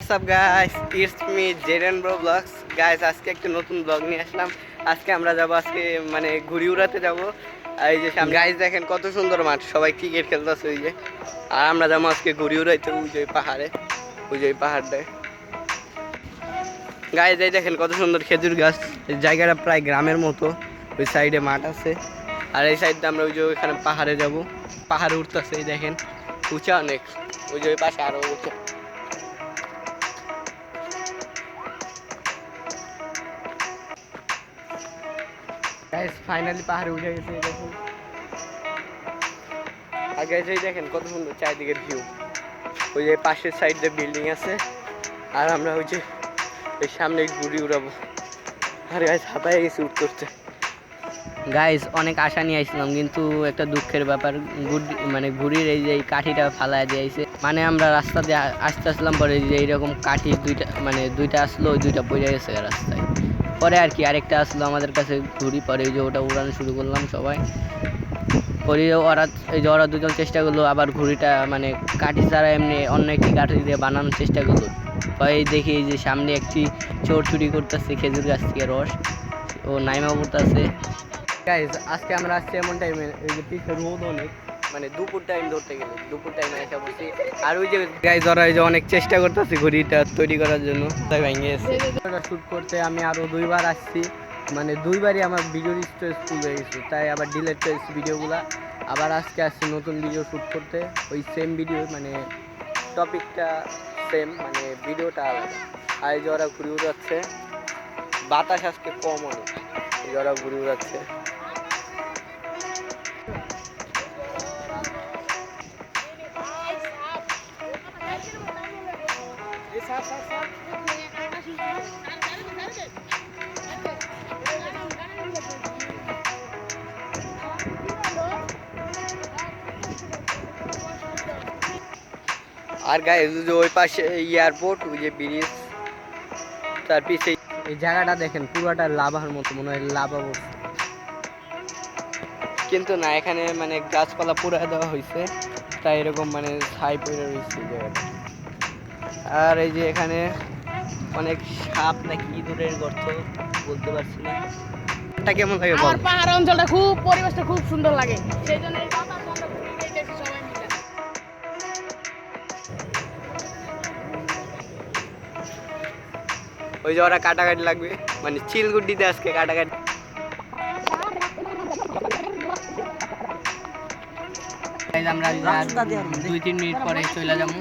WhatsApp guys, it's me Jaden bro vlogs. Guys আজকে একটা নতুন ব্লগ নিয়ে আসলাম। আজকে আমরা যাব আজকে মানে ঘুড়ি উড়াতে যাব। আর এই যে সামনে গাইস দেখেন কত সুন্দর মাঠ, সবাই ক্রিকেট খেলতেছে ওই যে। আর আমরা যাবো আজকে ঘুড়ি উড়াইতে ওই যে পাহাড়ে, ওই যে পাহাড়টায়। গাইস এই দেখেন কত সুন্দর খেজুর গাছ, জায়গাটা প্রায় গ্রামের মতো। ওই সাইডে মাঠ আছে আর এই সাইডটা আমরা ওই যে ওইখানে পাহাড়ে যাব। পাহাড়ে উঠতেছে এই দেখেন, উঁচা অনেক। ওই যে ওই পাশে আরো উঁচা। গাইস ফাইনালি পাহাড়ে উঠে গেছে দেখুন। আর গাইস এই দেখেন কত সুন্দর চারিদিকের ভিউ। ওই যে পাশের সাইডে বিল্ডিং আছে আর আমরা ওই যে ওই সামনে ঘুড়ি উড়াবো। আর গাইস হাঁপায়ে গেছি উঠ করতে। গাইস অনেক আশা নিয়ে আসছিলাম কিন্তু একটা দুঃখের ব্যাপার, মানে ঘুড়ির এই যে কাঠিটা ফালায় দিয়েছে। মানে আমরা রাস্তা দিয়ে আসতে আসলাম, পরে যে এইরকম কাঠি দুইটা আসলো, ওই দুইটা পড়ে গেছে রাস্তায়। পরে আর কি আরেকটা আসলো আমাদের কাছে ঘুড়ি, পরে ওই যে ওটা উড়ানো শুরু করলাম সবাই। পরে ওরা দুজন চেষ্টা করলো আবার ঘুড়িটা মানে কাঠি ছাড়া এমনি অন্য একটি কাঠি দিয়ে বানানোর চেষ্টা করলো। পরে দেখি এই যে সামনে একটি চোর চুরি করতেছে খেজুর গাছ থেকে রস, ও নাইমা পড়তেছে। গাইজ আজকে আমরা আসছি এমন টাইমে, এই যে পিঠে রোদ অনেক, মানে দুপুর টাইম ধরতে গেলে দুপুর টাইমে এসে বসছি। আর ওই যে গাইজ ওরা এই যে অনেক চেষ্টা করতেছে ঘুড়িটা তৈরি করার জন্য, তাই ভেঙে গেছে। শ্যুট করতে আমি আরও দুইবার আসছি, মানে দুইবারই আমার ভিডিওর স্টোরেজ ফুল হয়ে গেছে, তাই আবার ডিলিট করেছি ভিডিওগুলা। আবার আজকে আসছি নতুন ভিডিও শ্যুট করতে, ওই সেম ভিডিও, মানে টপিকটা সেম, মানে ভিডিওটা আলাদা। আর এই যে ওরা ঘুরে উড়াচ্ছে, বাতাস আজকে কম অনেক, এই যে ওরা ঘুরে উড়াচ্ছে। আর গাইস যে ওই পাশে এয়ারপোর্ট, ওই যে ব্রিজ, তার পিছে এই জায়গাটা দেখেন পুরোটা লাভার মতো, মনে হয় লাভা বসছে। কিন্তু না, এখানে মানে গাছপালা পুরা দেওয়া হয়েছে, তাই এরকম মানে ছাই পড়ে রয়েছে জায়গাটা। আর এই যে এখানে অনেক সাপ নাকি ইঁদুরের গর্ত, বলতে পারছি না। এটা কেমন লাগে বল? আমার পাহাড় অঞ্চলটা খুব, পরিবেশটা খুব সুন্দর লাগে, সেই জন্য এই বাতাস আমরা ঘুরে যাইতেছি সবাই মিলে। ওই যে ওরা কাটাকাটি লাগবে, মানে চিলগুড্ডিতে আজকে কাটাকাটি। আমরা 2-3 মিনিট পরে চলে যাবো।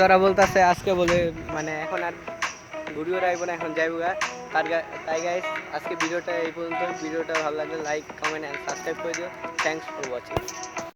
ওরা বলতেছে আজকে বলে মানে এখন আর ঘুরি ওরা আইব না, এখন যাইব গা। তাই গাইস আজকে ভিডিওটা এই পর্যন্ত। ভিডিওটা ভালো লাগলে লাইক, কমেন্ট অ্যান্ড সাবস্ক্রাইব করে দিও। Thanks for watching.